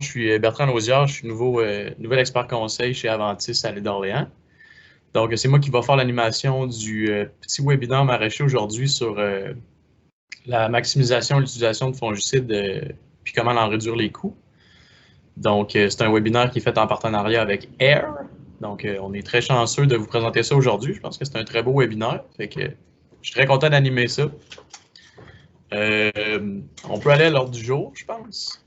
je suis Bertrand Lausière, je suis nouvel expert conseil chez Aventis à l'île d'Orléans. Donc, c'est moi qui va faire l'animation du petit webinaire maraîcher aujourd'hui sur la maximisation et l'utilisation de fongicides puis comment en réduire les coûts. Donc, c'est un webinaire qui est fait en partenariat avec AIR. Donc, on est très chanceux de vous présenter ça aujourd'hui. Je pense que c'est un très beau webinaire. Fait que je suis très content d'animer ça. On peut aller à l'ordre du jour, je pense.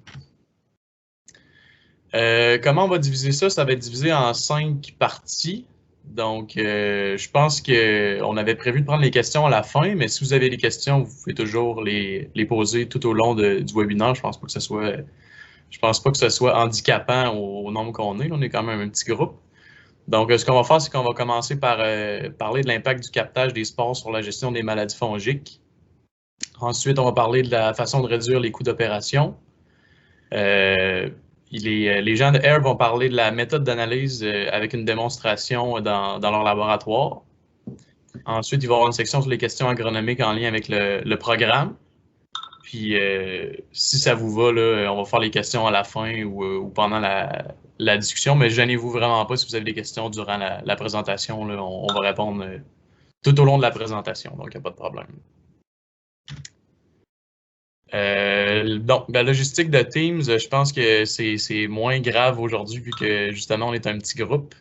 Comment on va diviser ça? Ça va être divisé en 5 parties. Donc, je pense qu'on avait prévu de prendre les questions à la fin, mais si vous avez des questions, vous pouvez toujours les poser tout au long du webinaire. Je pense pas que ce soit handicapant au nombre qu'on est. On est quand même un petit groupe. Donc, ce qu'on va faire, c'est qu'on va commencer par parler de l'impact du captage des spores sur la gestion des maladies fongiques. Ensuite, on va parler de la façon de réduire les coûts d'opération. Les gens de AIR vont parler de la méthode d'analyse avec une démonstration dans leur laboratoire. Ensuite, il va y avoir une section sur les questions agronomiques en lien avec le programme. Puis, si ça vous va, là, on va faire les questions à la fin ou pendant la discussion, mais gênez-vous vraiment pas si vous avez des questions durant la présentation. Là, on va répondre tout au long de la présentation, donc il n'y a pas de problème. Donc, la logistique de Teams, je pense que c'est moins grave aujourd'hui vu que justement on est un petit groupe.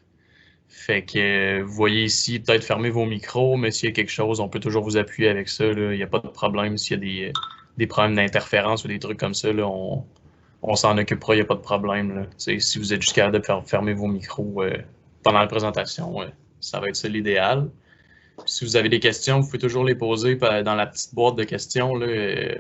Fait que vous voyez ici, peut-être fermer vos micros, mais s'il y a quelque chose, on peut toujours vous appuyer avec ça. Il n'y a pas de problème. S'il y a des problèmes d'interférence ou des trucs comme ça, là, on s'en occupera, il n'y a pas de problème. Là. Si vous êtes juste capable de fermer vos micros pendant la présentation, ça va être ça l'idéal. Si vous avez des questions, vous pouvez toujours les poser dans la petite boîte de questions. Là,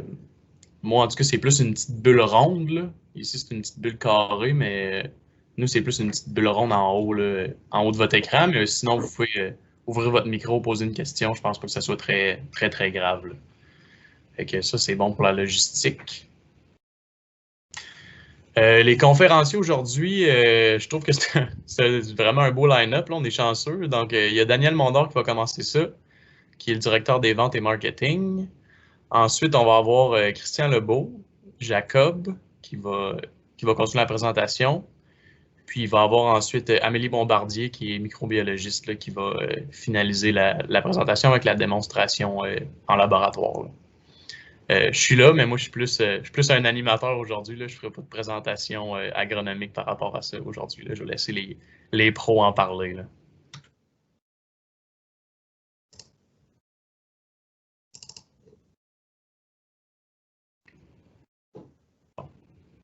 moi, en tout cas, c'est plus une petite bulle ronde. Là. Ici, c'est une petite bulle carrée, mais nous, c'est plus une petite bulle ronde en haut de votre écran. Mais sinon, vous pouvez ouvrir votre micro, poser une question. Je pense pas que ça soit très, très, très grave. Là. Fait que ça, c'est bon pour la logistique. Les conférenciers aujourd'hui, je trouve que c'est vraiment un beau line-up. On est chanceux. Donc, il y a Daniel Mondor qui va commencer ça, qui est le directeur des ventes et marketing. Ensuite, on va avoir Christian Lebeau, Jacob, qui va continuer la présentation. Puis, il va avoir ensuite Amélie Bombardier, qui est microbiologiste, là, qui va finaliser la présentation avec la démonstration en laboratoire. Là. Je suis là, mais moi, je suis plus un animateur aujourd'hui. Je ne ferai pas de présentation agronomique par rapport à ça aujourd'hui. Je vais laisser les pros en parler. Là.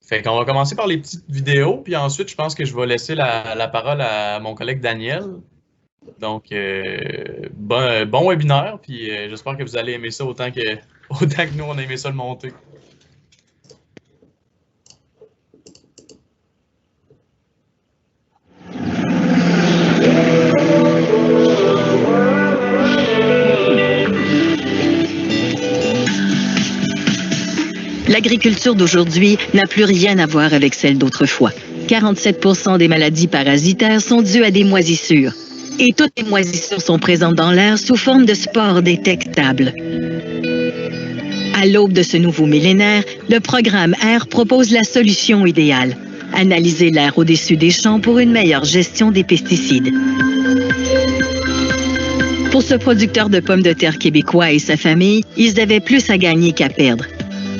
Fait qu'on va commencer par les petites vidéos, puis ensuite, je pense que je vais laisser la parole à mon collègue Daniel. Donc, bon webinaire, puis j'espère que vous allez aimer ça autant que nous, on a aimé ça le monter. L'agriculture d'aujourd'hui n'a plus rien à voir avec celle d'autrefois. 47% des maladies parasitaires sont dues à des moisissures. Et toutes les moisissures sont présentes dans l'air sous forme de spores détectables. À l'aube de ce nouveau millénaire, le programme AIR propose la solution idéale. Analyser l'air au-dessus des champs pour une meilleure gestion des pesticides. Pour ce producteur de pommes de terre québécois et sa famille, ils avaient plus à gagner qu'à perdre.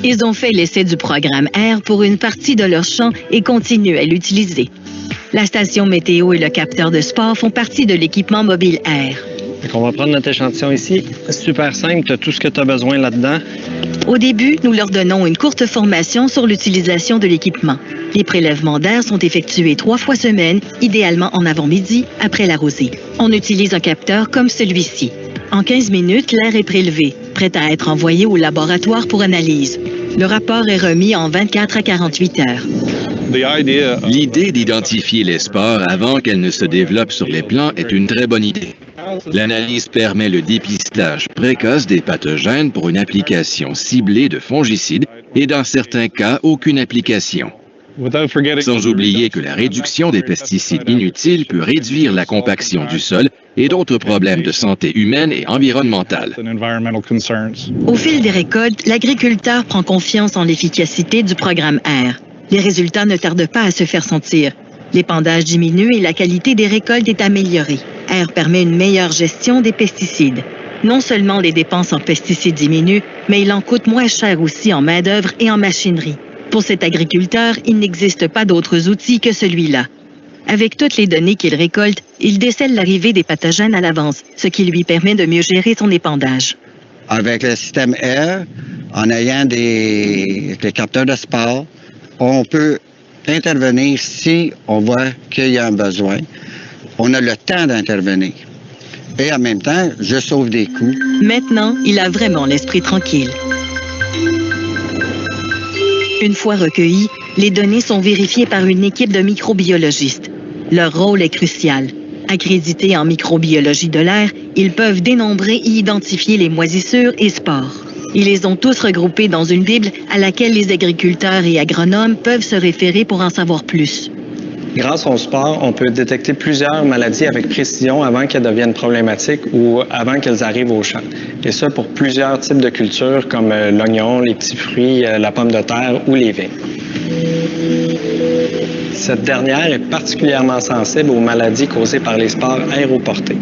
Ils ont fait l'essai du programme AIR pour une partie de leur champ et continuent à l'utiliser. La station météo et le capteur de spores font partie de l'équipement mobile AIR. On va prendre notre échantillon ici. Super simple, tu as tout ce que tu as besoin là-dedans. Au début, nous leur donnons une courte formation sur l'utilisation de l'équipement. Les prélèvements d'air sont effectués 3 fois semaine, idéalement en avant-midi, après la rosée. On utilise un capteur comme celui-ci. En 15 minutes, l'air est prélevé, prêt à être envoyé au laboratoire pour analyse. Le rapport est remis en 24 à 48 heures. L'idée d'identifier les spores avant qu'elles ne se développent sur les plants est une très bonne idée. L'analyse permet le dépistage précoce des pathogènes pour une application ciblée de fongicides et dans certains cas, aucune application. Sans oublier que la réduction des pesticides inutiles peut réduire la compaction du sol et d'autres problèmes de santé humaine et environnementale. Au fil des récoltes, l'agriculteur prend confiance en l'efficacité du programme AIR. Les résultats ne tardent pas à se faire sentir. L'épandage diminue et la qualité des récoltes est améliorée. Air permet une meilleure gestion des pesticides. Non seulement les dépenses en pesticides diminuent, mais il en coûte moins cher aussi en main-d'œuvre et en machinerie. Pour cet agriculteur, il n'existe pas d'autres outils que celui-là. Avec toutes les données qu'il récolte, il décèle l'arrivée des pathogènes à l'avance, ce qui lui permet de mieux gérer son épandage. Avec le système Air, en ayant des capteurs de sport, on peut intervenir si on voit qu'il y a un besoin. On a le temps d'intervenir. Et en même temps, je sauve des coûts. Maintenant, il a vraiment l'esprit tranquille. Une fois recueillies, les données sont vérifiées par une équipe de microbiologistes. Leur rôle est crucial. Accrédités en microbiologie de l'air, ils peuvent dénombrer et identifier les moisissures et spores. Ils les ont tous regroupés dans une Bible à laquelle les agriculteurs et agronomes peuvent se référer pour en savoir plus. Grâce au sport, on peut détecter plusieurs maladies avec précision avant qu'elles deviennent problématiques ou avant qu'elles arrivent au champ. Et ça pour plusieurs types de cultures comme l'oignon, les petits fruits, la pomme de terre ou les vignes. Cette dernière est particulièrement sensible aux maladies causées par les spores aéroportés.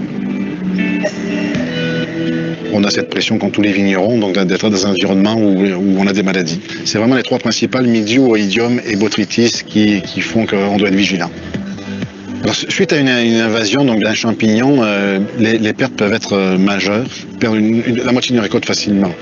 On a cette pression qu'ont tous les vignerons, donc d'être dans un environnement où on a des maladies. C'est vraiment les trois principales, mildiou, oïdium et botrytis, qui font qu'on doit être vigilant. Alors, suite à une invasion d'un champignon, les pertes peuvent être majeures, perdre la moitié d'une récolte facilement.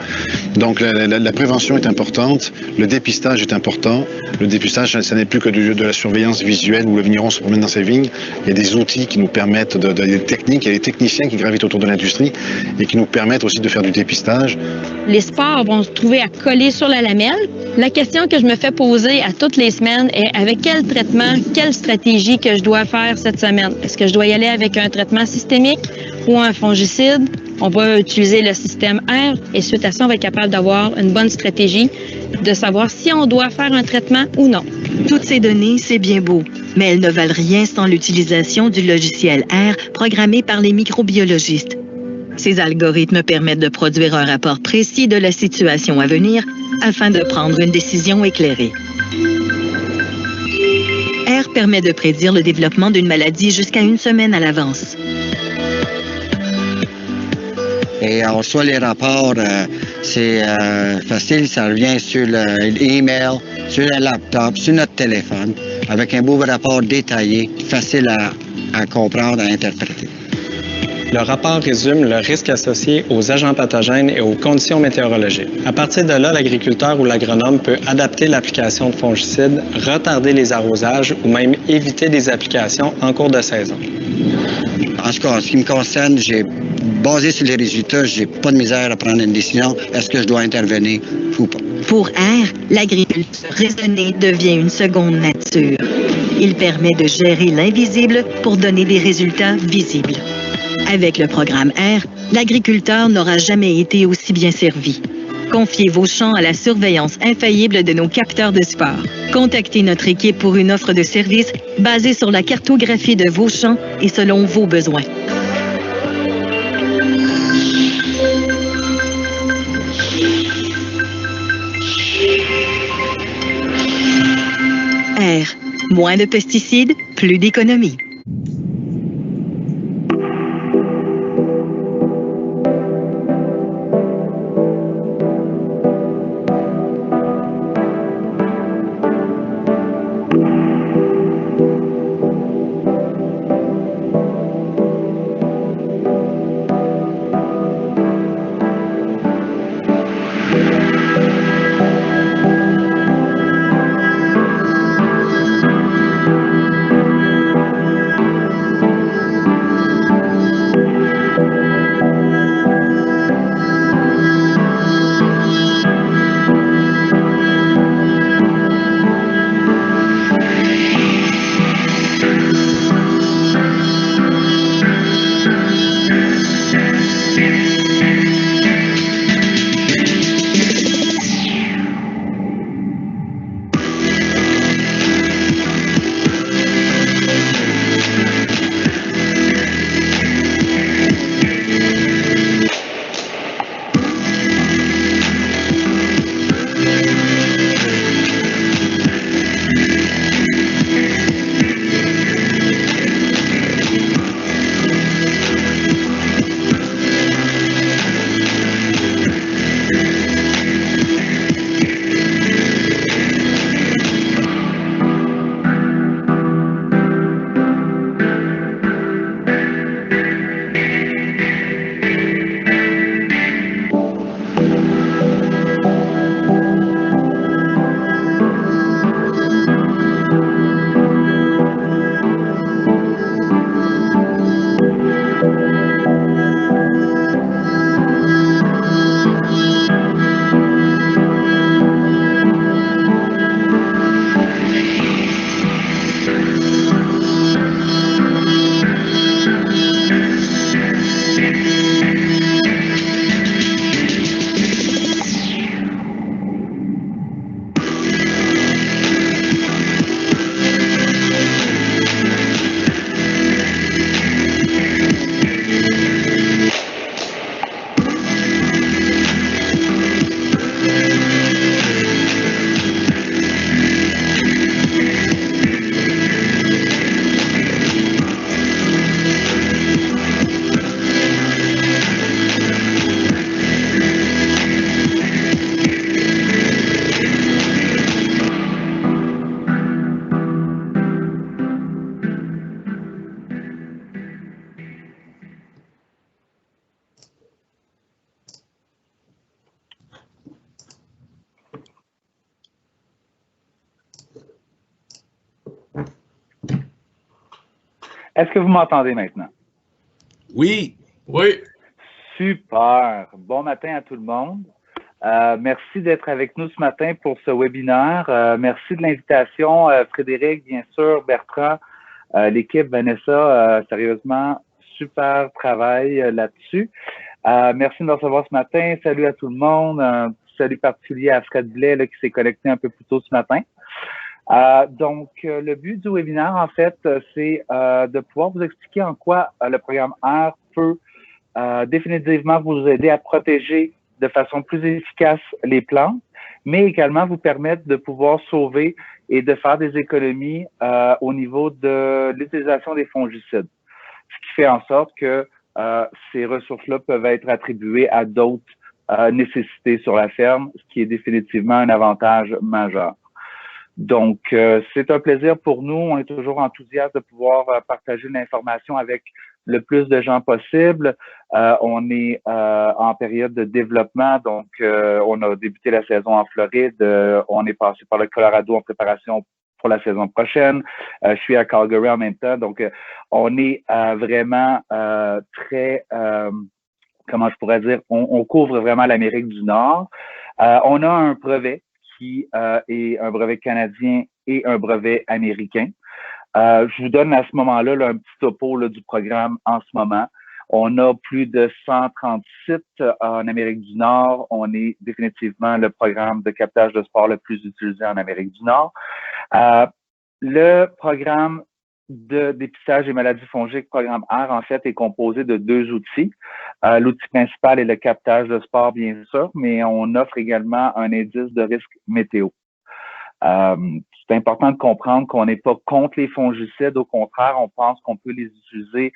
Donc la prévention est importante, le dépistage est important. Le dépistage, ça n'est plus que de la surveillance visuelle où le vigneron se promène dans ses vignes. Il y a des outils qui nous permettent, des techniques, il y a des techniciens qui gravitent autour de l'industrie et qui nous permettent aussi de faire du dépistage. Les spores vont se trouver à coller sur la lamelle. La question que je me fais poser à toutes les semaines est avec quel traitement, quelle stratégie que je dois faire cette semaine. Est-ce que je dois y aller avec un traitement systémique ou un fongicide? On va utiliser le système R et suite à ça, on va être capable d'avoir une bonne stratégie de savoir si on doit faire un traitement ou non. Toutes ces données, c'est bien beau, mais elles ne valent rien sans l'utilisation du logiciel R programmé par les microbiologistes. Ces algorithmes permettent de produire un rapport précis de la situation à venir afin de prendre une décision éclairée. R permet de prédire le développement d'une maladie jusqu'à une semaine à l'avance. Et on reçoit les rapports, c'est facile, ça revient sur l'email, sur un laptop, sur notre téléphone, avec un beau rapport détaillé, facile à comprendre, à interpréter. Le rapport résume le risque associé aux agents pathogènes et aux conditions météorologiques. À partir de là, l'agriculteur ou l'agronome peut adapter l'application de fongicides, retarder les arrosages ou même éviter des applications en cours de saison. En tout cas, en ce qui me concerne, basé sur les résultats, j'ai pas de misère à prendre une décision. Est-ce que je dois intervenir ou pas? Pour R, l'agriculture raisonnée devient une seconde nature. Il permet de gérer l'invisible pour donner des résultats visibles. Avec le programme R, l'agriculteur n'aura jamais été aussi bien servi. Confiez vos champs à la surveillance infaillible de nos capteurs de sport. Contactez notre équipe pour une offre de service basée sur la cartographie de vos champs et selon vos besoins. R. Moins de pesticides, plus d'économies. Est-ce que vous m'entendez maintenant? Oui. Oui. Super. Bon matin à tout le monde. Merci d'être avec nous ce matin pour ce webinaire. Merci de l'invitation, Frédéric, bien sûr, Bertrand, l'équipe, Vanessa, sérieusement, super travail là-dessus. Merci de nous recevoir ce matin. Salut à tout le monde. Salut particulier à Fred Blais là, qui s'est connecté un peu plus tôt ce matin. Donc, le but du webinaire, en fait, c'est de pouvoir vous expliquer en quoi le programme R peut définitivement vous aider à protéger de façon plus efficace les plantes, mais également vous permettre de pouvoir sauver et de faire des économies au niveau de l'utilisation des fongicides. Ce qui fait en sorte que ces ressources-là peuvent être attribuées à d'autres nécessités sur la ferme, ce qui est définitivement un avantage majeur. Donc, c'est un plaisir pour nous. On est toujours enthousiaste de pouvoir partager l'information avec le plus de gens possible. On est en période de développement, donc on a débuté la saison en Floride. On est passé par le Colorado en préparation pour la saison prochaine. Je suis à Calgary en même temps, donc on est vraiment très, comment je pourrais dire, on couvre vraiment l'Amérique du Nord. On a un brevet qui est un brevet canadien et un brevet américain. Je vous donne à ce moment-là là, un petit topo là, du programme en ce moment. On a plus de 130 sites en Amérique du Nord. On est définitivement le programme de captage de sport le plus utilisé en Amérique du Nord. Le programme de dépistage des maladies fongiques, programme R, en fait, est composé de 2 outils. L'outil principal est le captage de sport, bien sûr, mais on offre également un indice de risque météo. C'est important de comprendre qu'on n'est pas contre les fongicides. Au contraire, on pense qu'on peut les utiliser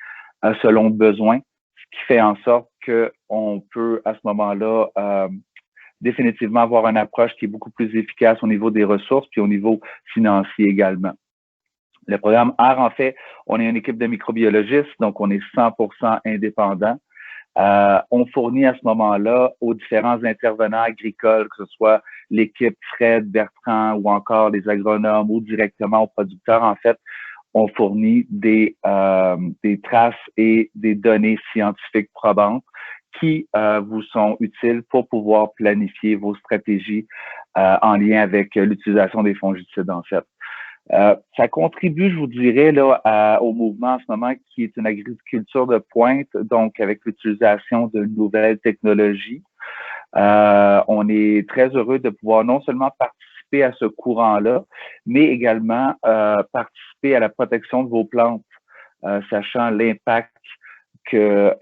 selon besoin, ce qui fait en sorte qu'on peut, à ce moment-là, définitivement avoir une approche qui est beaucoup plus efficace au niveau des ressources puis au niveau financier également. Le programme R, en fait, on est une équipe de microbiologistes, donc on est 100% indépendant. On fournit à ce moment-là aux différents intervenants agricoles, que ce soit l'équipe Fred, Bertrand ou encore les agronomes ou directement aux producteurs. En fait, on fournit des traces et des données scientifiques probantes qui vous sont utiles pour pouvoir planifier vos stratégies en lien avec l'utilisation des fongicides, en fait. Ça contribue, je vous dirais, là, au mouvement en ce moment qui est une agriculture de pointe, donc avec l'utilisation de nouvelles technologies. On est très heureux de pouvoir non seulement participer à ce courant-là, mais également participer à la protection de vos plantes, sachant l'impact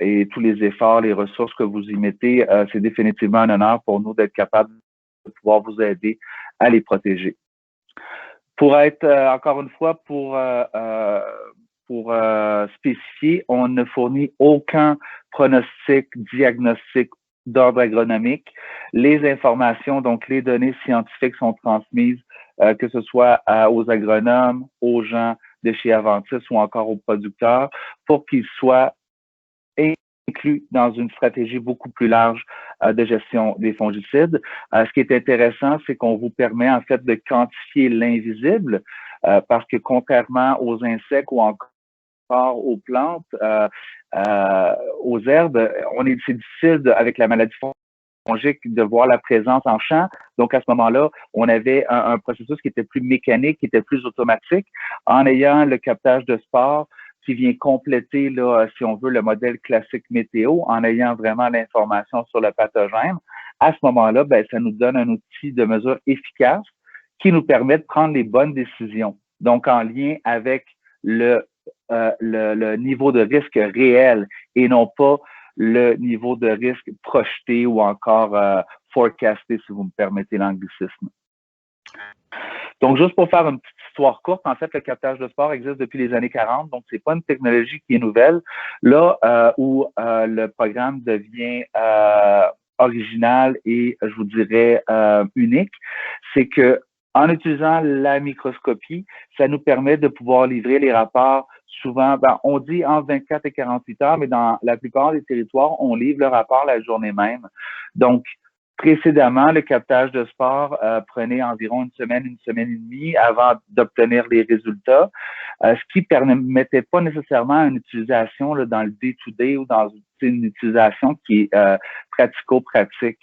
et tous les efforts, les ressources que vous y mettez. C'est définitivement un honneur pour nous d'être capable de pouvoir vous aider à les protéger. Pour être, encore une fois, pour spécifier, on ne fournit aucun pronostic, diagnostic d'ordre agronomique. Les informations, donc les données scientifiques sont transmises, que ce soit aux agronomes, aux gens de chez Aventis ou encore aux producteurs, pour qu'ils soient inclus dans une stratégie beaucoup plus large de gestion des fongicides. Ce qui est intéressant, c'est qu'on vous permet en fait de quantifier l'invisible parce que contrairement aux insectes ou encore aux plantes, aux herbes, c'est difficile avec la maladie fongique de voir la présence en champ. Donc, à ce moment-là, on avait un processus qui était plus mécanique, qui était plus automatique. En ayant le captage de spores, qui vient compléter, là, si on veut, le modèle classique météo en ayant vraiment l'information sur le pathogène. À ce moment-là, ben, ça nous donne un outil de mesure efficace qui nous permet de prendre les bonnes décisions. Donc, en lien avec le niveau de risque réel et non pas le niveau de risque projeté ou encore forecasté, si vous me permettez l'anglicisme. Donc, juste pour faire une petite histoire courte, en fait, le captage de spores existe depuis les années 40, donc c'est pas une technologie qui est nouvelle. Là où le programme devient original et, je vous dirais, unique, c'est que en utilisant la microscopie, ça nous permet de pouvoir livrer les rapports souvent, on dit entre 24 et 48 heures, mais dans la plupart des territoires, on livre le rapport la journée même. Donc, Précédemment, le captage de spores prenait environ une semaine et demie avant d'obtenir les résultats, ce qui ne permettait pas nécessairement une utilisation là, dans le day-to-day ou dans une utilisation qui est pratico-pratique.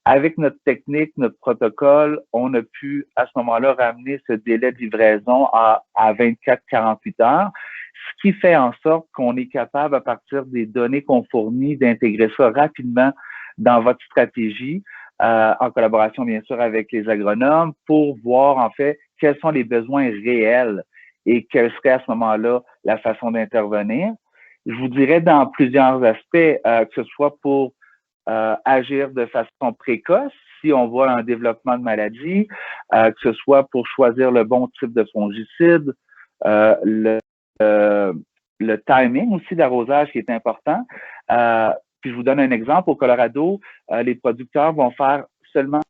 Avec notre technique, notre protocole, on a pu à ce moment-là ramener ce délai de livraison à 24-48 heures, ce qui fait en sorte qu'on est capable, à partir des données qu'on fournit, d'intégrer ça rapidement dans votre stratégie, en collaboration bien sûr avec les agronomes, pour voir en fait quels sont les besoins réels et quelle serait à ce moment-là la façon d'intervenir. Je vous dirais dans plusieurs aspects, que ce soit pour agir de façon précoce si on voit un développement de maladie, que ce soit pour choisir le bon type de fongicide, le timing aussi d'arrosage qui est important. Puis je vous donne un exemple. Au Colorado, les producteurs vont faire seulement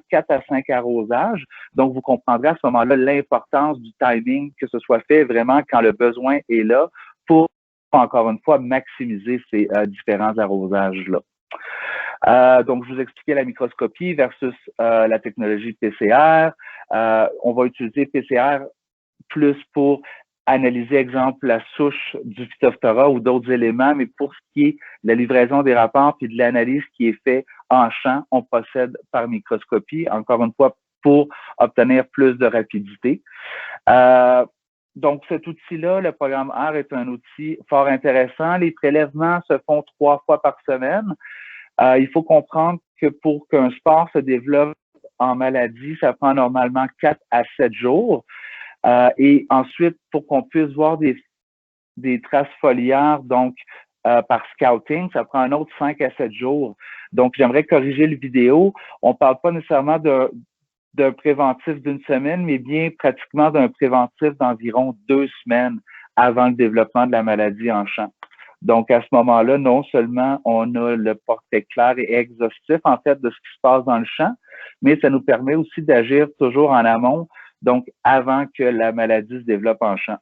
4 à 5 arrosages. Donc, vous comprendrez à ce moment-là l'importance du timing, que ce soit fait vraiment quand le besoin est là pour, encore une fois, maximiser ces différents arrosages-là. Donc, je vous expliquais la microscopie versus la technologie PCR. On va utiliser PCR plus pour analyser, exemple, la souche du Phytophthora ou d'autres éléments, mais pour ce qui est de la livraison des rapports puis de l'analyse qui est fait en champ, on procède par microscopie, encore une fois, pour obtenir plus de rapidité. Donc, cet outil-là, le programme R, est un outil fort intéressant. Les prélèvements se font 3 fois par semaine. Il faut comprendre que pour qu'un spore se développe en maladie, ça prend normalement 4 à 7 jours. Et ensuite, pour qu'on puisse voir des traces foliaires, donc par scouting, ça prend un autre 5 à 7 jours. Donc, j'aimerais corriger le vidéo. On ne parle pas nécessairement d'un préventif d'une semaine, mais bien pratiquement d'un préventif d'environ 2 semaines avant le développement de la maladie en champ. Donc, à ce moment-là, non seulement on a le portrait clair et exhaustif, en fait, de ce qui se passe dans le champ, mais ça nous permet aussi d'agir toujours en amont, donc avant que la maladie se développe en champ.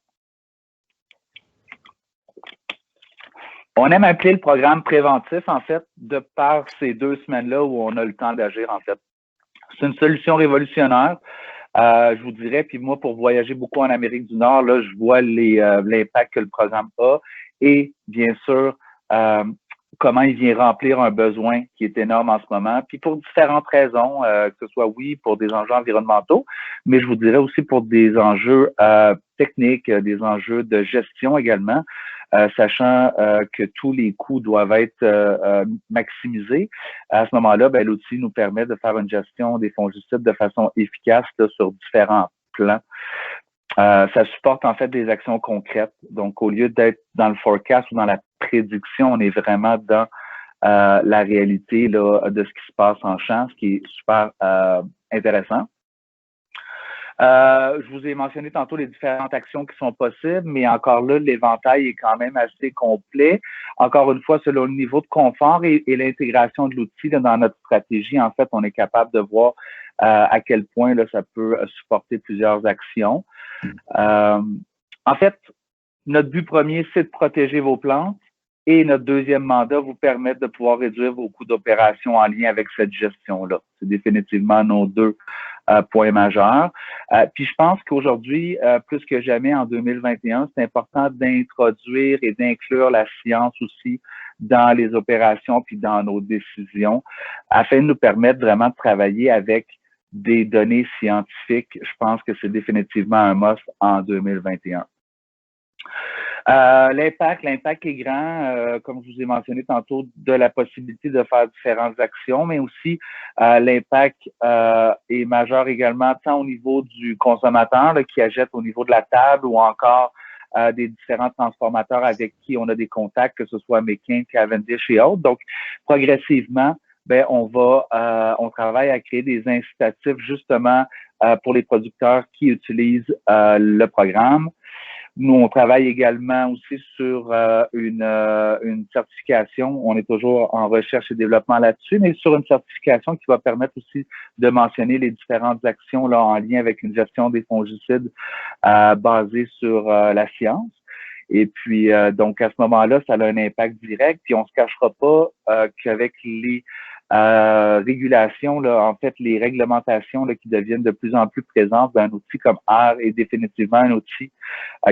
On aime appeler le programme préventif, en fait, de par ces 2 semaines-là où on a le temps d'agir, en fait. C'est une solution révolutionnaire, je vous dirais. Puis moi, pour voyager beaucoup en Amérique du Nord, là, je vois l'impact que le programme a et, bien sûr, comment il vient remplir un besoin qui est énorme en ce moment. Puis pour différentes raisons, que ce soit, oui, pour des enjeux environnementaux, mais je vous dirais aussi pour des enjeux techniques, des enjeux de gestion également. Sachant que tous les coûts doivent être maximisés. À ce moment-là, ben, l'outil nous permet de faire une gestion des fongicides de façon efficace là, sur différents plans. Ça supporte en fait des actions concrètes. Donc, au lieu d'être dans le forecast ou dans la prédiction, on est vraiment dans la réalité là, de ce qui se passe en champ, ce qui est super intéressant. Je vous ai mentionné tantôt les différentes actions qui sont possibles, mais encore là, l'éventail est quand même assez complet. Encore une fois, selon le niveau de confort et l'intégration de l'outil dans notre stratégie, en fait, on est capable de voir à quel point là, ça peut supporter plusieurs actions. En fait, notre but premier, c'est de protéger vos plantes. Et notre deuxième mandat vous permet de pouvoir réduire vos coûts d'opération en lien avec cette gestion-là. C'est définitivement nos 2 points majeurs. Puis je pense qu'aujourd'hui, plus que jamais en 2021, c'est important d'introduire et d'inclure la science aussi dans les opérations puis dans nos décisions afin de nous permettre vraiment de travailler avec des données scientifiques. Je pense que c'est définitivement un must en 2021. L'impact est grand, comme je vous ai mentionné tantôt, de la possibilité de faire différentes actions, mais aussi l'impact est majeur également tant au niveau du consommateur là, qui achète au niveau de la table ou encore des différents transformateurs avec qui on a des contacts, que ce soit McCain, Cavendish et autres. Donc, progressivement, ben, on travaille à créer des incitatifs justement pour les producteurs qui utilisent le programme. Nous, on travaille également aussi sur une certification. On est toujours en recherche et développement là-dessus, mais sur une certification qui va permettre aussi de mentionner les différentes actions là, en lien avec une gestion des fongicides basée sur la science. Et puis, donc, à ce moment-là, ça a un impact direct. Puis, on ne se cachera pas qu'avec les régulation, là, en fait, les réglementations là, qui deviennent de plus en plus présentes, un outil comme R est définitivement un outil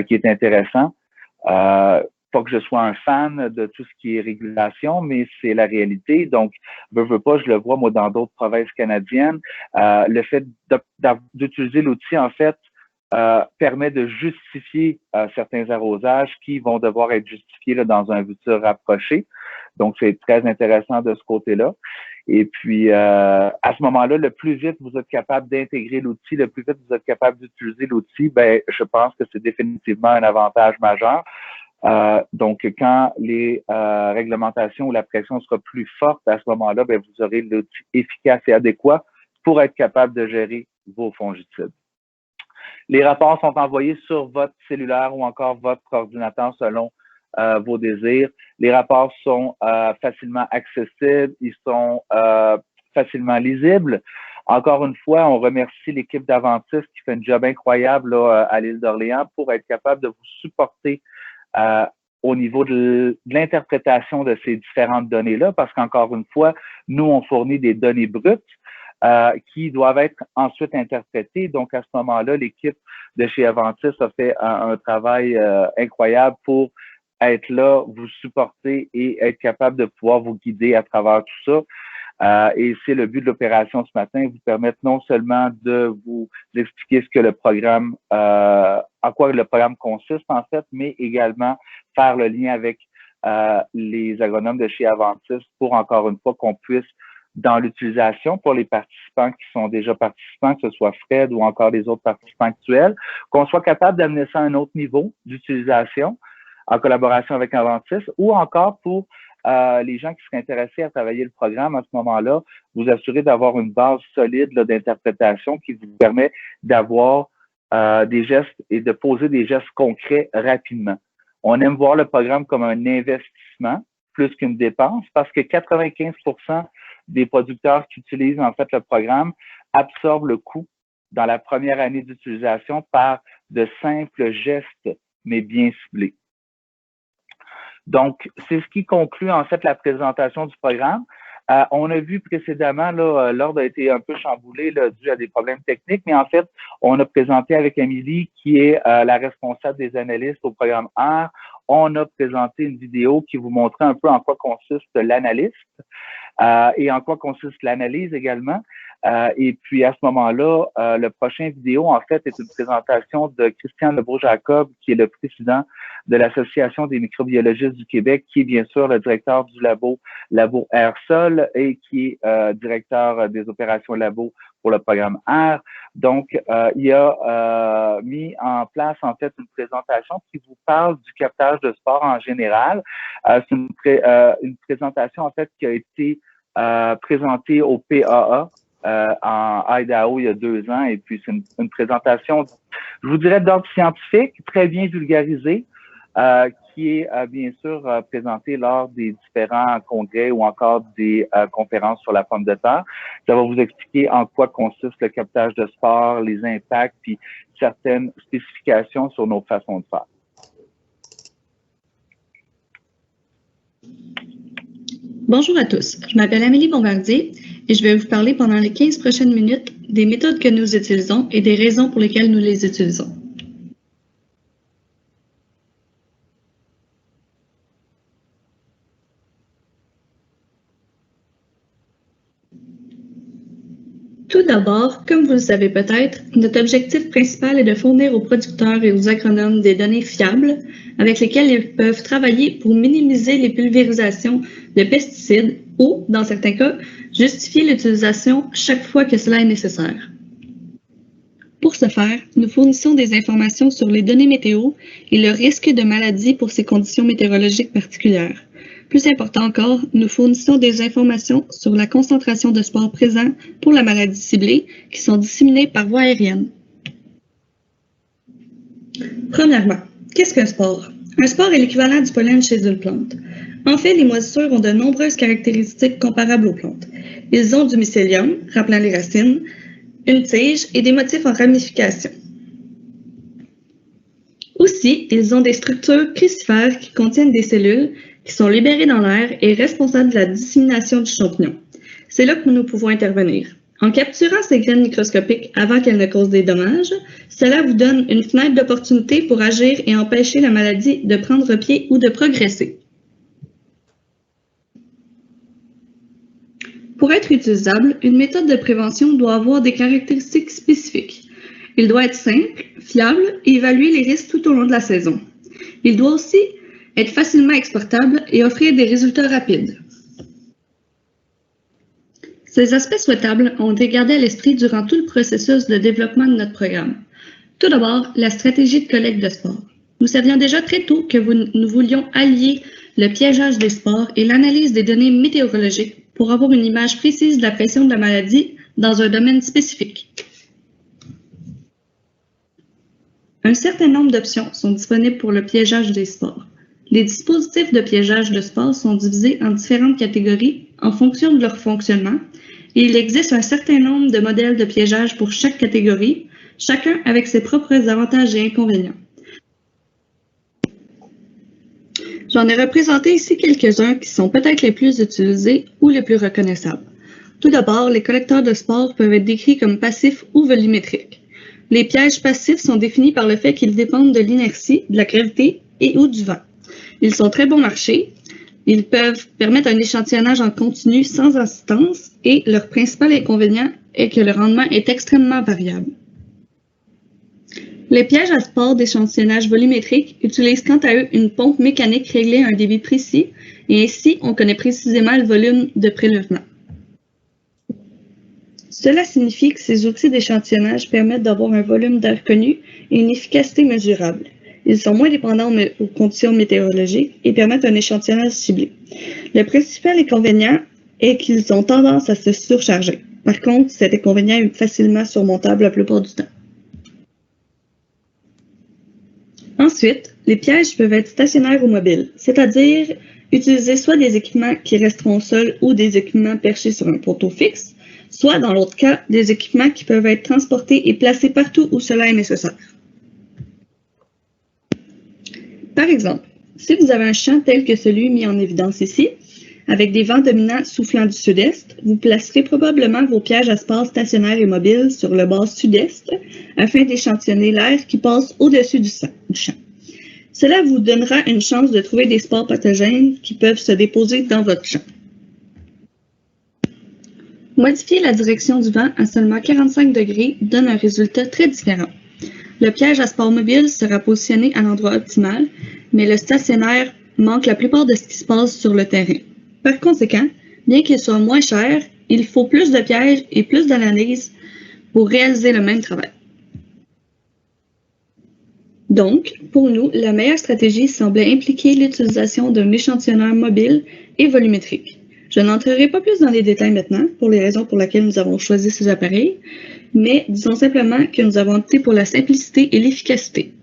qui est intéressant. Pas que je sois un fan de tout ce qui est régulation, mais c'est la réalité. Donc, veux pas, je le vois, moi, dans d'autres provinces canadiennes. Le fait d'utiliser l'outil, en fait, permet de justifier certains arrosages qui vont devoir être justifiés là, dans un futur rapproché. Donc, c'est très intéressant de ce côté-là. Et puis, à ce moment-là, le plus vite vous êtes capable d'intégrer l'outil, le plus vite vous êtes capable d'utiliser l'outil, ben, je pense que c'est définitivement un avantage majeur. Donc, quand les réglementations ou la pression sera plus forte, à ce moment-là, ben, vous aurez l'outil efficace et adéquat pour être capable de gérer vos fongicides. Les rapports sont envoyés sur votre cellulaire ou encore votre ordinateur selon vos désirs. Les rapports sont facilement accessibles, ils sont facilement lisibles. Encore une fois, on remercie l'équipe d'Aventis qui fait un job incroyable là, à l'île d'Orléans pour être capable de vous supporter au niveau de l'interprétation de ces différentes données-là, parce qu'encore une fois, nous, on fournit des données brutes qui doivent être ensuite interprétées. Donc, à ce moment-là, l'équipe de chez Aventis a fait un travail incroyable pour être là, vous supporter et être capable de pouvoir vous guider à travers tout ça. Et c'est le but de l'opération ce matin, vous permettre non seulement de vous expliquer ce que le programme, en quoi le programme consiste en fait, mais également faire le lien avec les agronomes de chez Aventis pour encore une fois qu'on puisse, dans l'utilisation pour les participants qui sont déjà participants, que ce soit Fred ou encore les autres participants actuels, qu'on soit capable d'amener ça à un autre niveau d'utilisation en collaboration avec Aventis ou encore pour les gens qui seraient intéressés à travailler le programme à ce moment-là, vous assurer d'avoir une base solide d'interprétation qui vous permet d'avoir des gestes et de poser des gestes concrets rapidement. On aime voir le programme comme un investissement plus qu'une dépense parce que 95% des producteurs qui utilisent en fait le programme absorbent le coût dans la première année d'utilisation par de simples gestes, mais bien ciblés. Donc, c'est ce qui conclut en fait la présentation du programme. On a vu précédemment, là, l'ordre a été un peu chamboulé là, dû à des problèmes techniques, mais en fait, on a présenté avec Amélie, qui est la responsable des analystes au programme R, on a présenté une vidéo qui vous montrait un peu en quoi consiste l'analyste et en quoi consiste l'analyse également. Et puis, à ce moment-là, le prochain vidéo, en fait, est une présentation de Christian Lebeau-Jacob, qui est le président de l'Association des microbiologistes du Québec, qui est bien sûr le directeur du labo Air-Sol et qui est directeur des opérations labo pour le programme R. Donc, il a mis en place, en fait, une présentation qui vous parle du captage de spores en général. C'est une présentation, en fait, qui a été présentée au PAA en Idaho il y a 2 ans. Et puis, c'est une présentation, je vous dirais, d'ordre scientifique, très bien vulgarisée, qui est bien sûr présentée lors des différents congrès ou encore des conférences sur la pomme de terre. Ça va vous expliquer en quoi consiste le captage de spores, les impacts, puis certaines spécifications sur nos façons de faire. Bonjour à tous, je m'appelle Amélie Bombardier et je vais vous parler pendant les 15 prochaines minutes des méthodes que nous utilisons et des raisons pour lesquelles nous les utilisons. Tout d'abord, comme vous le savez peut-être, notre objectif principal est de fournir aux producteurs et aux agronomes des données fiables avec lesquelles ils peuvent travailler pour minimiser les pulvérisations de pesticides ou, dans certains cas, justifier l'utilisation chaque fois que cela est nécessaire. Pour ce faire, nous fournissons des informations sur les données météo et le risque de maladie pour ces conditions météorologiques particulières. Plus important encore, nous fournissons des informations sur la concentration de spores présents pour la maladie ciblée qui sont disséminées par voie aérienne. Premièrement, qu'est-ce qu'un spore? Un spore est l'équivalent du pollen chez une plante. En fait, les moisissures ont de nombreuses caractéristiques comparables aux plantes. Ils ont du mycélium, rappelant les racines, une tige et des motifs en ramification. Aussi, ils ont des structures crucifères qui contiennent des cellules qui sont libérées dans l'air et responsables de la dissémination du champignon. C'est là que nous pouvons intervenir. En capturant ces graines microscopiques avant qu'elles ne causent des dommages, cela vous donne une fenêtre d'opportunité pour agir et empêcher la maladie de prendre pied ou de progresser. Pour être utilisable, une méthode de prévention doit avoir des caractéristiques spécifiques. Il doit être simple, fiable et évaluer les risques tout au long de la saison. Il doit aussi être facilement exportable et offrir des résultats rapides. Ces aspects souhaitables ont été gardés à l'esprit durant tout le processus de développement de notre programme. Tout d'abord, la stratégie de collecte de spores. Nous savions déjà très tôt que nous voulions allier le piégeage des spores et l'analyse des données météorologiques pour avoir une image précise de la pression de la maladie dans un domaine spécifique. Un certain nombre d'options sont disponibles pour le piégeage des spores. Les dispositifs de piégeage de spores sont divisés en différentes catégories en fonction de leur fonctionnement et il existe un certain nombre de modèles de piégeage pour chaque catégorie, chacun avec ses propres avantages et inconvénients. J'en ai représenté ici quelques-uns qui sont peut-être les plus utilisés ou les plus reconnaissables. Tout d'abord, les collecteurs de spores peuvent être décrits comme passifs ou volumétriques. Les pièges passifs sont définis par le fait qu'ils dépendent de l'inertie, de la gravité et ou du vent. Ils sont très bon marché. Ils peuvent permettre un échantillonnage en continu sans assistance et leur principal inconvénient est que le rendement est extrêmement variable. Les pièges à spores d'échantillonnage volumétrique utilisent quant à eux une pompe mécanique réglée à un débit précis et ainsi on connaît précisément le volume de prélèvement. Cela signifie que ces outils d'échantillonnage permettent d'avoir un volume d'air connu et une efficacité mesurable. Ils sont moins dépendants aux conditions météorologiques et permettent un échantillonnage ciblé. Le principal inconvénient est qu'ils ont tendance à se surcharger. Par contre, cet inconvénient est facilement surmontable la plupart du temps. Ensuite, les pièges peuvent être stationnaires ou mobiles, c'est-à-dire utiliser soit des équipements qui resteront au sol ou des équipements perchés sur un poteau fixe, soit, dans l'autre cas, des équipements qui peuvent être transportés et placés partout où cela est nécessaire. Par exemple, si vous avez un champ tel que celui mis en évidence ici, avec des vents dominants soufflant du sud-est, vous placerez probablement vos pièges à spores stationnaires et mobiles sur le bord sud-est afin d'échantillonner l'air qui passe au-dessus du champ. Cela vous donnera une chance de trouver des spores pathogènes qui peuvent se déposer dans votre champ. Modifier la direction du vent à seulement 45 degrés donne un résultat très différent. Le piège à spores mobile sera positionné à l'endroit optimal, mais le stationnaire manque la plupart de ce qui se passe sur le terrain. Par conséquent, bien qu'il soit moins cher, il faut plus de pièges et plus d'analyse pour réaliser le même travail. Donc, pour nous, la meilleure stratégie semblait impliquer l'utilisation d'un échantillonneur mobile et volumétrique. Je n'entrerai pas plus dans les détails maintenant, pour les raisons pour lesquelles nous avons choisi ces appareils, mais disons simplement que nous avons opté pour la simplicité et l'efficacité.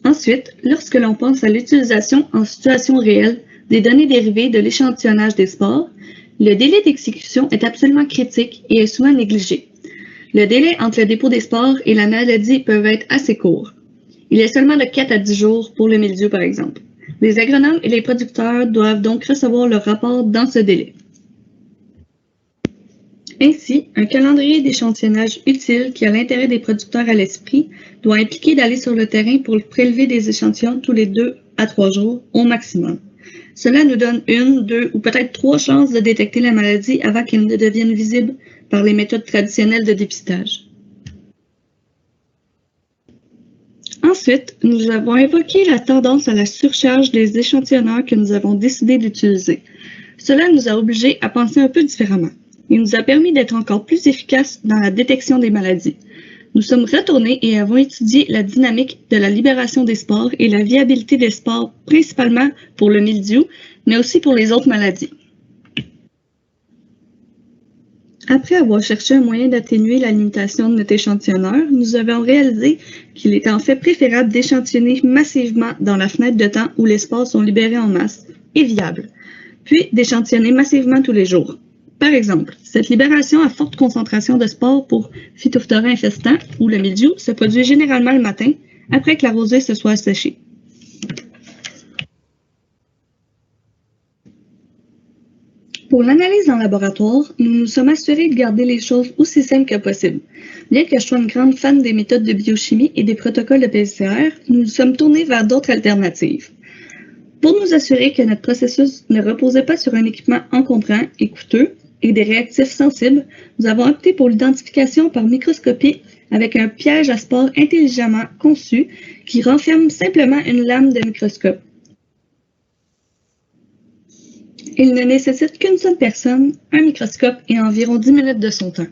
Ensuite, lorsque l'on pense à l'utilisation en situation réelle des données dérivées de l'échantillonnage des spores, le délai d'exécution est absolument critique et est souvent négligé. Le délai entre le dépôt des spores et la maladie peuvent être assez court. Il est seulement de 4 à 10 jours pour le mildiou, par exemple. Les agronomes et les producteurs doivent donc recevoir leur rapport dans ce délai. Ainsi, un calendrier d'échantillonnage utile qui a l'intérêt des producteurs à l'esprit doit impliquer d'aller sur le terrain pour prélever des échantillons tous les 2 à 3 jours au maximum. Cela nous donne 1, 2 ou peut-être 3 chances de détecter la maladie avant qu'elle ne devienne visible par les méthodes traditionnelles de dépistage. Ensuite, nous avons évoqué la tendance à la surcharge des échantillonneurs que nous avons décidé d'utiliser. Cela nous a obligés à penser un peu différemment. Il nous a permis d'être encore plus efficaces dans la détection des maladies. Nous sommes retournés et avons étudié la dynamique de la libération des spores et la viabilité des spores, principalement pour le mildiou, mais aussi pour les autres maladies. Après avoir cherché un moyen d'atténuer la limitation de notre échantillonneur, nous avons réalisé qu'il était en fait préférable d'échantillonner massivement dans la fenêtre de temps où les spores sont libérés en masse et viables, puis d'échantillonner massivement tous les jours. Par exemple, cette libération à forte concentration de spores pour Phytophthora infestant ou le mildiou se produit généralement le matin après que la rosée se soit asséchée. Pour l'analyse en laboratoire, nous nous sommes assurés de garder les choses aussi simples que possible. Bien que je sois une grande fan des méthodes de biochimie et des protocoles de PCR, nous nous sommes tournés vers d'autres alternatives. Pour nous assurer que notre processus ne reposait pas sur un équipement encombrant et coûteux et des réactifs sensibles, nous avons opté pour l'identification par microscopie avec un piège à spores intelligemment conçu qui renferme simplement une lame de microscope. Il ne nécessite qu'une seule personne, un microscope et environ 10 minutes de son temps.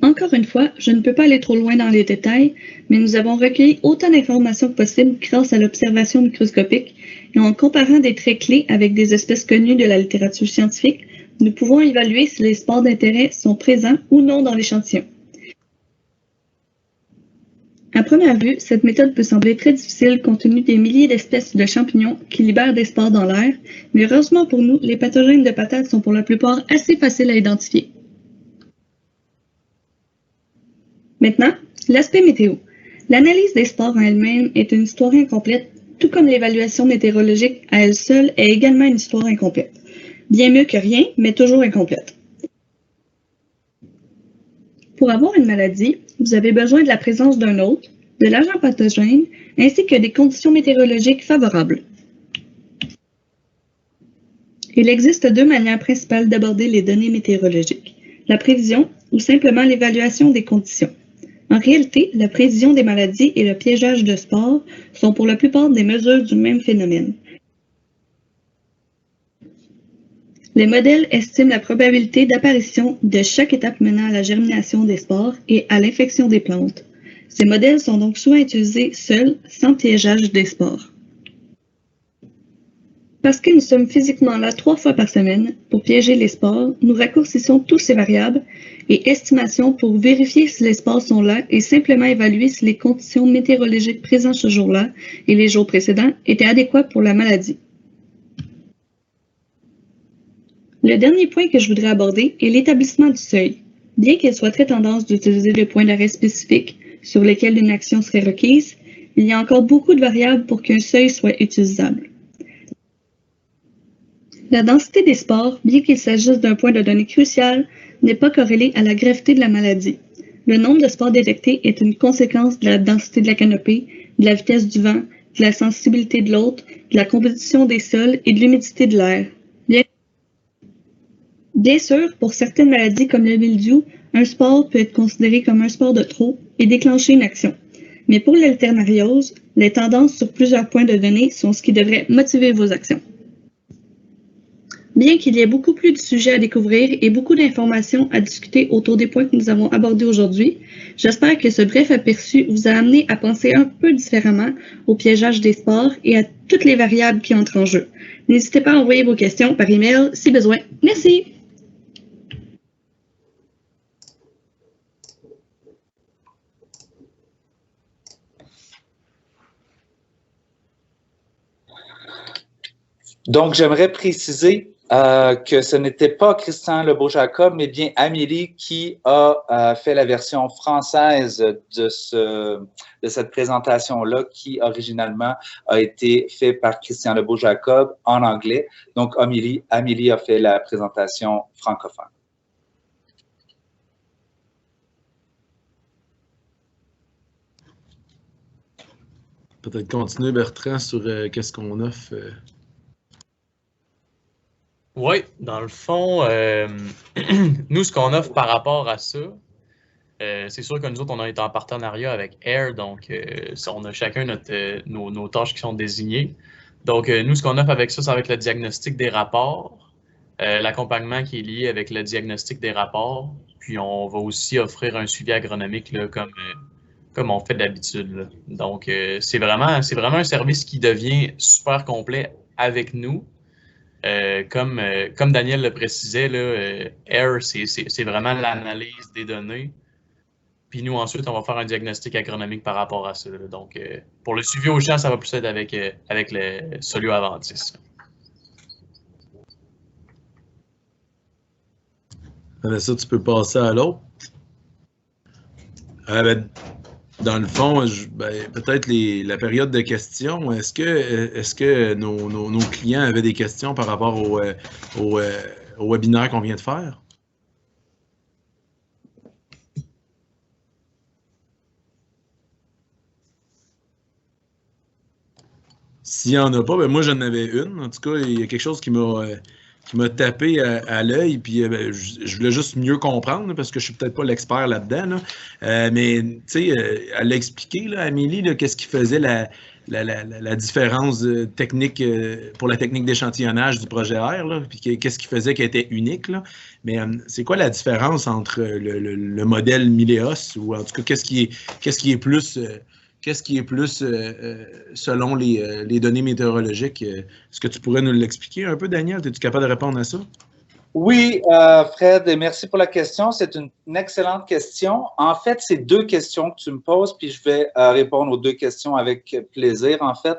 Encore une fois, je ne peux pas aller trop loin dans les détails, mais nous avons recueilli autant d'informations que possible grâce à l'observation microscopique et en comparant des traits clés avec des espèces connues de la littérature scientifique, nous pouvons évaluer si les spores d'intérêt sont présents ou non dans l'échantillon. À première vue, cette méthode peut sembler très difficile compte tenu des milliers d'espèces de champignons qui libèrent des spores dans l'air, mais heureusement pour nous, les pathogènes de patates sont pour la plupart assez faciles à identifier. Maintenant, l'aspect météo. L'analyse des spores en elle-même est une histoire incomplète, tout comme l'évaluation météorologique à elle seule est également une histoire incomplète. Bien mieux que rien, mais toujours incomplète. Pour avoir une maladie, vous avez besoin de la présence d'un hôte, de l'agent pathogène, ainsi que des conditions météorologiques favorables. Il existe deux manières principales d'aborder les données météorologiques, la prévision ou simplement l'évaluation des conditions. En réalité, la prévision des maladies et le piégeage de spores sont pour la plupart des mesures du même phénomène. Les modèles estiment la probabilité d'apparition de chaque étape menant à la germination des spores et à l'infection des plantes. Ces modèles sont donc souvent utilisés seuls, sans piégeage des spores. Parce que nous sommes physiquement là 3 fois par semaine pour piéger les spores, nous raccourcissons tous ces variables et estimations pour vérifier si les spores sont là et simplement évaluer si les conditions météorologiques présentes ce jour-là et les jours précédents étaient adéquates pour la maladie. Le dernier point que je voudrais aborder est l'établissement du seuil. Bien qu'il soit très tendance d'utiliser le point d'arrêt spécifique sur lesquels une action serait requise, il y a encore beaucoup de variables pour qu'un seuil soit utilisable. La densité des spores, bien qu'il s'agisse d'un point de données crucial, n'est pas corrélée à la gravité de la maladie. Le nombre de spores détectés est une conséquence de la densité de la canopée, de la vitesse du vent, de la sensibilité de l'hôte, de la composition des sols et de l'humidité de l'air. Bien sûr, pour certaines maladies comme le mildiou, un spore peut être considéré comme un spore de trop et déclencher une action. Mais pour l'alternariose, les tendances sur plusieurs points de données sont ce qui devrait motiver vos actions. Bien qu'il y ait beaucoup plus de sujets à découvrir et beaucoup d'informations à discuter autour des points que nous avons abordés aujourd'hui, j'espère que ce bref aperçu vous a amené à penser un peu différemment au piégeage des spores et à toutes les variables qui entrent en jeu. N'hésitez pas à envoyer vos questions par email si besoin. Merci! Donc, j'aimerais préciser que ce n'était pas Christian Lebeau-Jacob, mais bien Amélie qui a fait la version française de cette présentation-là, qui originalement a été fait par Christian Lebeau-Jacob en anglais. Donc, Amélie a fait la présentation francophone. Peut-être continuer, Bertrand, sur qu'est-ce qu'on offre. Oui, dans le fond, nous, ce qu'on offre par rapport à ça, c'est sûr que nous autres, on est en partenariat avec AIR, donc on a chacun nos tâches qui sont désignées. Donc, nous, ce qu'on offre avec ça, c'est avec le diagnostic des rapports, l'accompagnement qui est lié avec le diagnostic des rapports, puis on va aussi offrir un suivi agronomique là, comme on fait d'habitude. Donc, c'est vraiment un service qui devient super complet avec nous. Comme Daniel le précisait, AIR, c'est vraiment l'analyse des données. Puis nous, ensuite, on va faire un diagnostic agronomique par rapport à ça. Donc, pour le suivi au champ, ça va plus être avec le Solio Aventis. Vanessa, tu peux passer à l'autre. dans le fond, peut-être la période de questions, est-ce que nos clients avaient des questions par rapport au webinaire qu'on vient de faire? S'il n'y en a pas, ben moi j'en avais une. En tout cas, il y a quelque chose qui m'a tapé à l'œil, puis je voulais juste mieux comprendre, parce que je suis peut-être pas l'expert là-dedans. Mais tu sais, elle l'a expliqué, là, Amélie, qu'est-ce qui faisait la différence technique pour la technique d'échantillonnage du projet R, là, puis qu'est-ce qui faisait qu'elle était unique. Là. Mais c'est quoi la différence entre le modèle Mileos, ou en tout cas, qu'est-ce qui est plus... Qu'est-ce qui est plus selon les données météorologiques? Est-ce que tu pourrais nous l'expliquer un peu, Daniel? Es-tu capable de répondre à ça? Oui, Fred, et merci pour la question. C'est une excellente question. En fait, c'est deux questions que tu me poses, puis je vais répondre aux deux questions avec plaisir, en fait.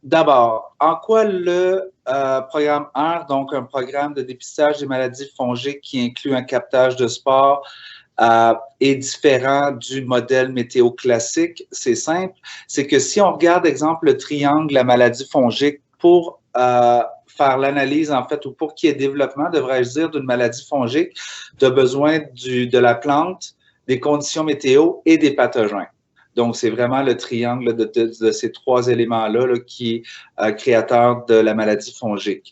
D'abord, en quoi le programme R, donc un programme de dépistage des maladies fongiques qui inclut un captage de spores, est différent du modèle météo classique? C'est simple. C'est que si on regarde, exemple, le triangle, la maladie fongique, pour faire l'analyse, en fait, ou pour qu'il y ait développement, devrais-je dire, d'une maladie fongique, tu as besoin de la plante, des conditions météo et des pathogènes. Donc, c'est vraiment le triangle de ces trois éléments-là là, qui est créateur de la maladie fongique.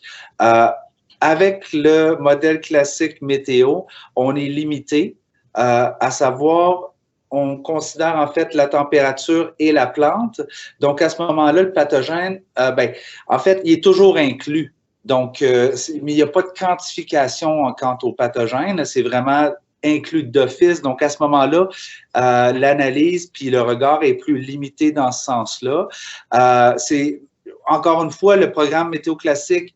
Avec le modèle classique météo, on est limité, à savoir, on considère en fait la température et la plante. Donc, à ce moment-là, le pathogène, en fait, il est toujours inclus. Donc, mais il n'y a pas de quantification quant au pathogène. C'est vraiment inclus d'office. Donc, à ce moment-là, l'analyse puis le regard est plus limité dans ce sens-là. C'est encore une fois, le programme météo classique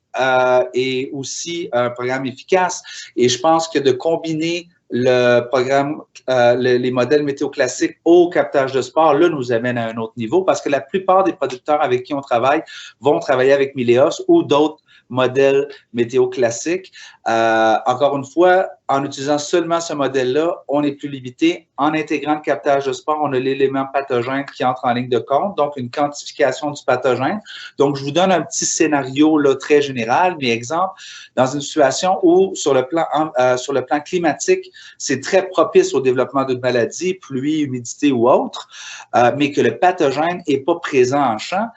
est aussi un programme efficace. Et je pense que de combiner le programme, les modèles météo classiques au captage de spores, là, nous amène à un autre niveau parce que la plupart des producteurs avec qui on travaille vont travailler avec Mileos ou d'autres modèles météo classiques. Encore une fois, en utilisant seulement ce modèle-là, on est plus limité. En intégrant le captage de spores, on a l'élément pathogène qui entre en ligne de compte, donc une quantification du pathogène. Donc, je vous donne un petit scénario là, très général, mais exemple, dans une situation où, sur le plan climatique, c'est très propice au développement d'une maladie, pluie, humidité ou autre, mais que le pathogène n'est pas présent en champ,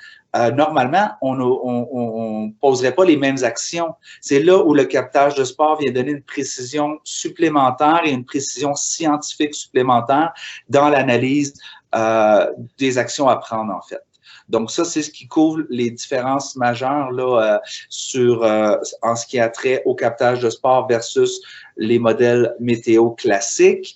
normalement, on ne poserait pas les mêmes actions. C'est là où le captage de spores vient donner une précision supplémentaire et une précision scientifique supplémentaire dans l'analyse des actions à prendre, en fait. Donc, ça, c'est ce qui couvre les différences majeures là, en ce qui a trait au captage de spores versus les modèles météo classiques.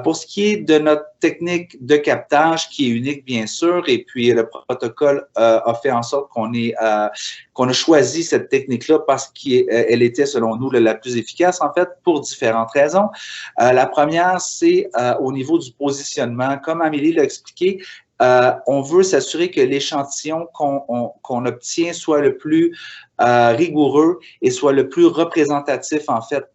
Pour ce qui est de notre technique de captage, qui est unique, bien sûr, et puis le protocole a fait en sorte qu'on a choisi cette technique-là parce qu'elle était, selon nous, la plus efficace, en fait, pour différentes raisons. La première, c'est au niveau du positionnement. Comme Amélie l'a expliqué, on veut s'assurer que l'échantillon qu'on obtient soit le plus rigoureux et soit le plus représentatif, en fait,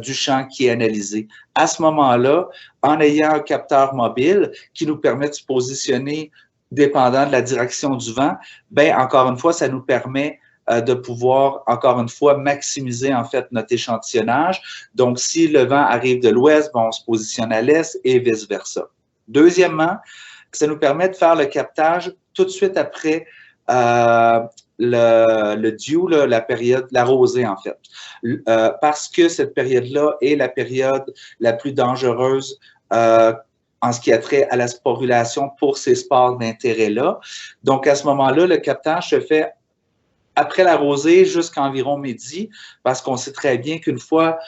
du champ qui est analysé. À ce moment-là, en ayant un capteur mobile qui nous permet de se positionner dépendant de la direction du vent, bien, encore une fois, ça nous permet de pouvoir, encore une fois, maximiser, en fait, notre échantillonnage. Donc, si le vent arrive de l'ouest, bon, on se positionne à l'est et vice-versa. Deuxièmement, ça nous permet de faire le captage tout de suite après le dew, là, la période, la rosée, en fait. Parce que cette période-là est la période la plus dangereuse en ce qui a trait à la sporulation pour ces spores d'intérêt-là. Donc, à ce moment-là, le captage se fait après la rosée jusqu'à environ midi, parce qu'on sait très bien qu'une fois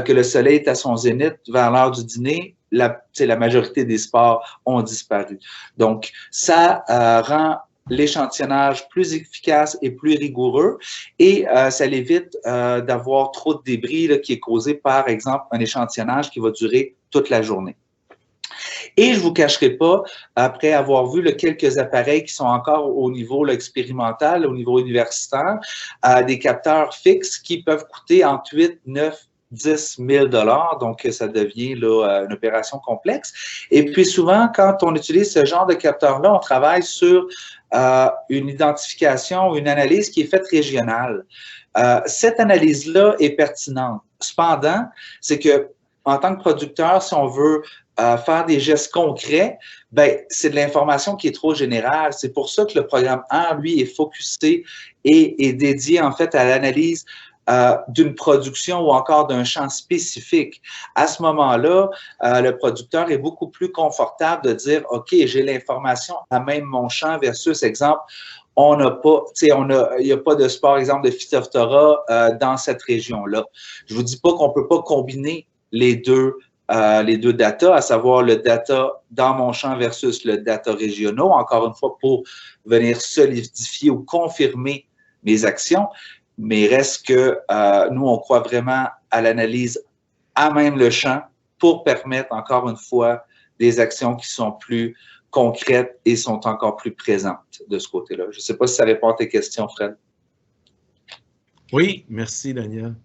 que le soleil est à son zénith vers l'heure du dîner, la majorité des spores ont disparu. Donc, ça rend l'échantillonnage plus efficace et plus rigoureux et ça l'évite d'avoir trop de débris là, qui est causé par exemple un échantillonnage qui va durer toute la journée. Et je ne vous cacherai pas, après avoir vu quelques appareils qui sont encore au niveau là, expérimental, au niveau universitaire, des capteurs fixes qui peuvent coûter entre 8, 9 10 000 $, donc ça devient là, une opération complexe. Et puis souvent, quand on utilise ce genre de capteur-là, on travaille sur une identification, une analyse qui est faite régionale. Cette analyse-là est pertinente. Cependant, c'est que en tant que producteur, si on veut faire des gestes concrets, ben, c'est de l'information qui est trop générale. C'est pour ça que le programme R, lui, est focusé et est dédié en fait à l'analyse d'une production ou encore d'un champ spécifique. À ce moment-là, le producteur est beaucoup plus confortable de dire, OK, j'ai l'information à même mon champ versus, exemple, on n'a pas, tu sais, il n'y a pas de sport, exemple, de Phytophthora dans cette région-là. Je ne vous dis pas qu'on ne peut pas combiner les deux data, à savoir le data dans mon champ versus le data régionaux, encore une fois, pour venir solidifier ou confirmer mes actions. Mais reste que nous, on croit vraiment à l'analyse à même le champ pour permettre, encore une fois, des actions qui sont plus concrètes et sont encore plus présentes de ce côté-là. Je ne sais pas si ça répond à tes questions, Fred. Oui, merci, Daniel.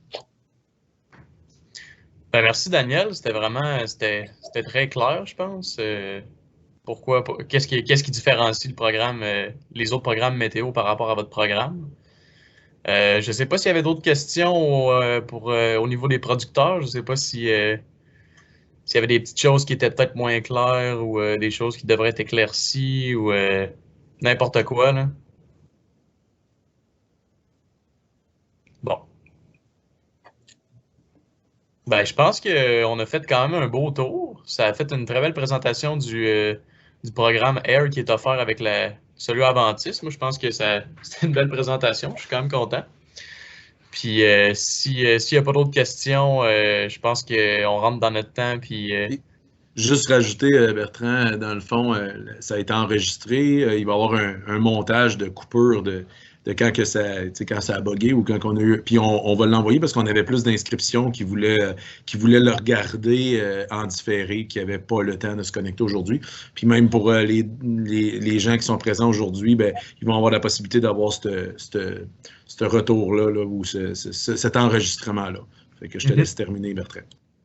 Ben, merci, Daniel. C'était très clair, je pense. Qu'est-ce qui différencie le programme, les autres programmes météo par rapport à votre programme? Je ne sais pas s'il y avait d'autres questions au niveau des producteurs. Je ne sais pas s'il y avait des petites choses qui étaient peut-être moins claires ou des choses qui devraient être éclaircies ou n'importe quoi, là. Bon. Ben, je pense qu'on a fait quand même un beau tour. Ça a fait une très belle présentation du programme AIR qui est offert avec celui Aventis. Moi, je pense que c'était une belle présentation. Je suis quand même content. Puis, s'il n'y a pas d'autres questions, je pense qu'on rentre dans notre temps. Puis, juste rajouter, Bertrand, dans le fond, ça a été enregistré. Il va y avoir un montage de coupure de quand ça a bugué ou quand on a eu. Puis on va l'envoyer parce qu'on avait plus d'inscriptions qui voulaient le regarder en différé, qui n'avaient pas le temps de se connecter aujourd'hui. Puis même pour les gens qui sont présents aujourd'hui, ben, ils vont avoir la possibilité d'avoir ce retour-là là, ou cet enregistrement-là. Fait que je te laisse terminer, Bertrand.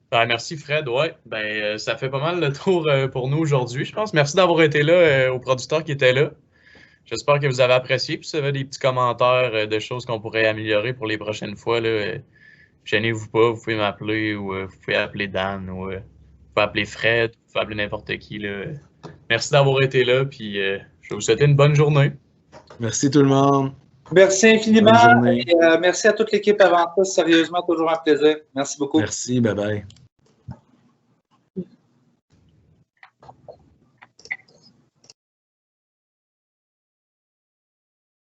Ben, merci, Fred. Ouais, ben, ça fait pas mal le tour pour nous aujourd'hui, je pense. Merci d'avoir été là aux producteurs qui étaient là. J'espère que vous avez apprécié. Puis si vous avez des petits commentaires de choses qu'on pourrait améliorer pour les prochaines fois, là, gênez-vous pas, vous pouvez m'appeler ou vous pouvez appeler Dan ou vous pouvez appeler Fred, vous pouvez appeler n'importe qui, là. Merci d'avoir été là, puis je vais vous souhaiter une bonne journée. Merci tout le monde. Merci infiniment et merci à toute l'équipe Aventis. Sérieusement, toujours un plaisir. Merci beaucoup. Merci, bye bye.